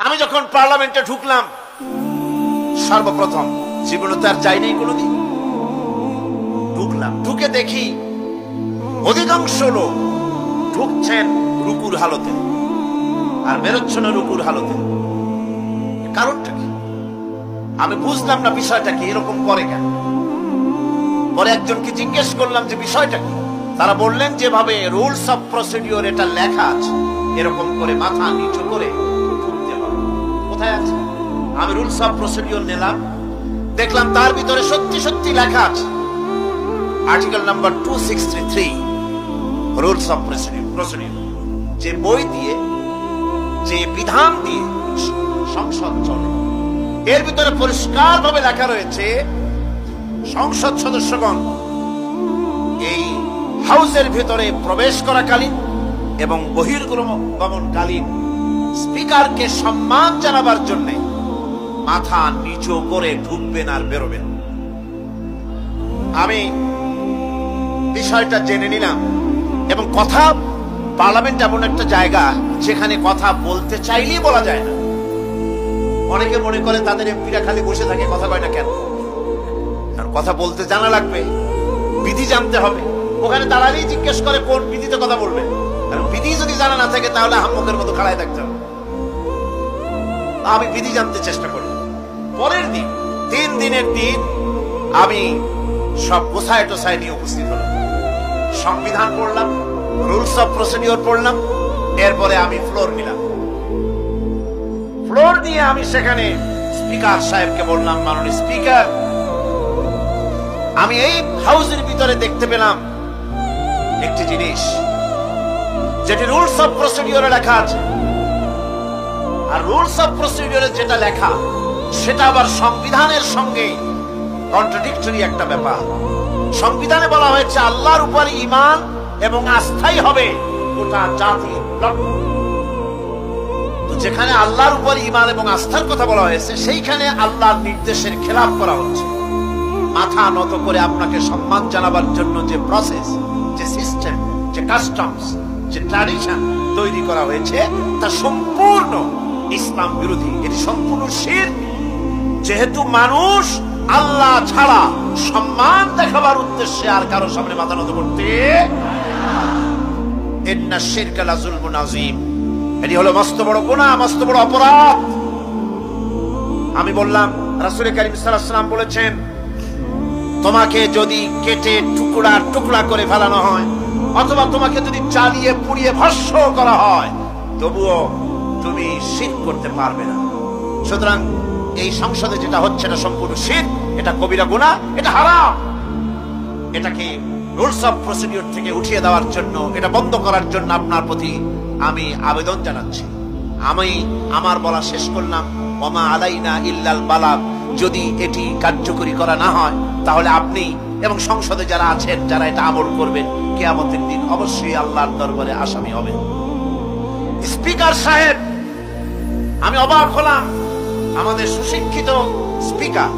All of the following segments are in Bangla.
আমি যখন পার্লামেন্টে ঢুকলাম, সর্বপ্রথম, জীবনে তো আর যাই নাই কোনোদিন, ঢুকলাম, ঢুকে দেখি অধিকাংশ লোক ঢুকছেন রুকুর হালতে আর বেরোচ্ছেন রুকুর হালতে। কারণটা কি আমি বুঝলাম না, বিষয়টা কি এরকম করে কেন? পরে একজনকে জিজ্ঞেস করলাম যে বিষয়টা কি। তারা বললেন যেভাবে রুলস অফ প্রসিডিওর এটা লেখা আছে, এরকম করে মাথা নিচু করে ঢুকতে হবে। কোথায় আছে? আমি রুলস অফ প্রসিডিওর নিলাম, দেখলাম তার ভিতরে সত্যি সত্যি লেখা আছে article number 263 rules of procedure, যে বই দিয়ে, যে বিধান দিয়ে সংসদ চলে, এর ভিতরে পরিষ্কার ভাবে লেখা রয়েছে সংসদ সদস্যগণ এই হাউসের ভিতরে প্রবেশ করাকালীন এবং বহির্গমনকালীন স্পিকারকে সম্মান জানাবার জন্য মাথা নিচু করে ঢুকবেন আর বেরোবেন। আমি বিষয়টা জেনে নিলাম এবং কথা, পার্লামেন্ট এমন একটা জায়গা যেখানে কথা বলতে চাইলেই বলা যায় না। অনেকে মনে করে তাদের এমপিরা খালি বসে থাকে, কথা কয় না কেন? কারণ কথা বলতে জানা লাগবে, বিধি জানতে হবে। ওখানে দাঁড়ালেই জিজ্ঞেস করে কোন বিধিতে কথা বলবে, কারণ বিধি যদি জানা না থাকে তাহলে হাম্মকের মতো খাড়ায় থাকতে হবে। আমি বিধি জানতে চেষ্টা করলাম। পরের দিন, 3 দিনের দিন, আমি সব গোছায় টোছায় নিয়ে উপস্থিত হলাম, সংবিধান পড়লাম, রুলস অফ প্রসিডিওর পড়লাম, এরপরে আমি ফ্লোর নিলাম। ফ্লোর নিয়ে আমি সেখানে স্পিকার সাহেবকে বললাম, মাননীয় স্পিকার, আমি এই হাউসের ভিতরে দেখতে পেলাম একটি জিনিস যেটি রুলস অফ প্রসিডিওরে লেখা আছে, আর রুলস অফ প্রসিডিওরে যেটা লেখা সেটা আবার সংবিধানের সঙ্গে কন্ট্রাডিক্টরি একটা ব্যাপার। সংবিধানে বলা হয়েছে আল্লাহর উপর ঈমান এবং আস্থাই হবে গোটা জাতির লক্ষ্য। তো যেখানে আল্লাহর উপর ঈমান এবং আস্থার কথা বলা হয়েছে, সেইখানে আল্লাহর নির্দেশের খেলাফ করা হচ্ছে। মাথা নত করে আপনাকে সম্মান জানাবার জন্য যে প্রসেস, যে সিস্টেম, যে কাস্টমস, যে ট্র্যাডিশন তৈরি করা হয়েছে তা সম্পূর্ণ ইসলাম বিরোধী, এটি সম্পূর্ণ শিরক। যেহেতু মানুষ আল্লাহ ছাড়া সম্মান দেখাবার উদ্দেশ্যে আর কারো সামনে মাথা নত করতে, ইন্না শিরকা লাযুলমুন আযীম, এটি হলো মস্ত বড় গুনাহ, মস্ত বড় অপরাধ। আমি বললাম, রাসূল কারীম সাল্লাল্লাহু আলাইহি ওয়াসাল্লাম বলেছেন, তোমাকে যদি কেটে টুকরা টুকরা করে ফেলানো হয় অথবা তোমাকে যদি জ্বালিয়ে পুড়িয়ে ভস্ম করা হয়, তবুও তুমি শিরক করতে পারবে না। সুতরাং এই সংসদে যেটা হচ্ছে এটা সম্পূর্ণ শিরক, এটা কবিরা গুনাহ, এটা হারাম। এটাকে রুলস অফ প্রসিডিওর থেকে উঠিয়ে দেওয়ার জন্য, এটা বন্ধ করার জন্য আপনার প্রতি আমি আবেদন জানাচ্ছি। আমি আমার বলা শেষ করলাম, ওমা আলাইনা ইল্লাল বালাগ। যদি এটি কার্যকরী করা না হয় তাহলে আপনি এবং সংসদে যারা আছেন, যারা এটা আমল করবেন, কিয়ামতের দিন অবশ্যই আল্লাহর দরবারে আসামি হবেন। স্পিকার সাহেব, আমি অবাক হলাম, আমাদের সুশিক্ষিত স্পিকার,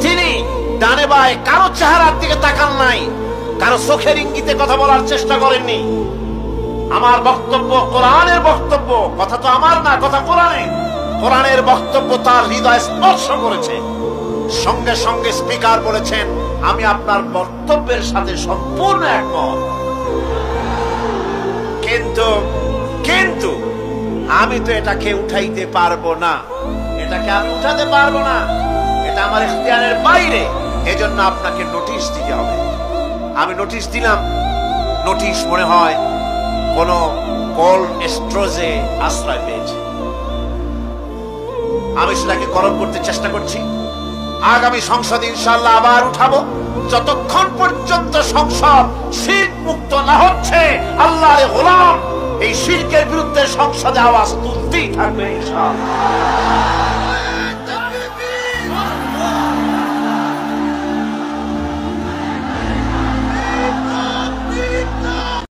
তিনি ডানে বায়ে কারো চেহারার দিকে তাকান নাই, কারো চোখের ইঙ্গিতে কথা বলার চেষ্টা করেননি। আমার বক্তব্য কোরআনের বক্তব্য, কথা তো আমার না, কথা কোরআনের। কোরআনের বক্তব্য তার হৃদয় স্পর্শ করেছে। সঙ্গে সঙ্গে স্পিকার বলেছেন, আমি আপনার বক্তব্যের সাথে সম্পূর্ণ একমত, কিন্তু আমি তো এটাকে উঠাইতে পারবো না, এটাকে আমি উঠাতে পারবো না, এটা আমার ইখতিয়ারের বাইরে, এজন্য আপনাকে নোটিশ দিতে হবে। আমি নোটিশ দিলাম। নোটিশ মনে হয় কোন কোল্ড স্টোরেজে আশ্রয় পেয়েছে। আমি সেটাকে গরম করতে চেষ্টা করছি। আগামী সংসদে ইনশাআল্লাহ আবার উঠাবো, যতক্ষণ পর্যন্ত সংসদ শিরক মুক্ত না হচ্ছে। আল্লাহর গোলাম এই শিরকের বিরুদ্ধে সংসদে আওয়াজ তুলতেই থাকবে ইনশাআল্লাহ।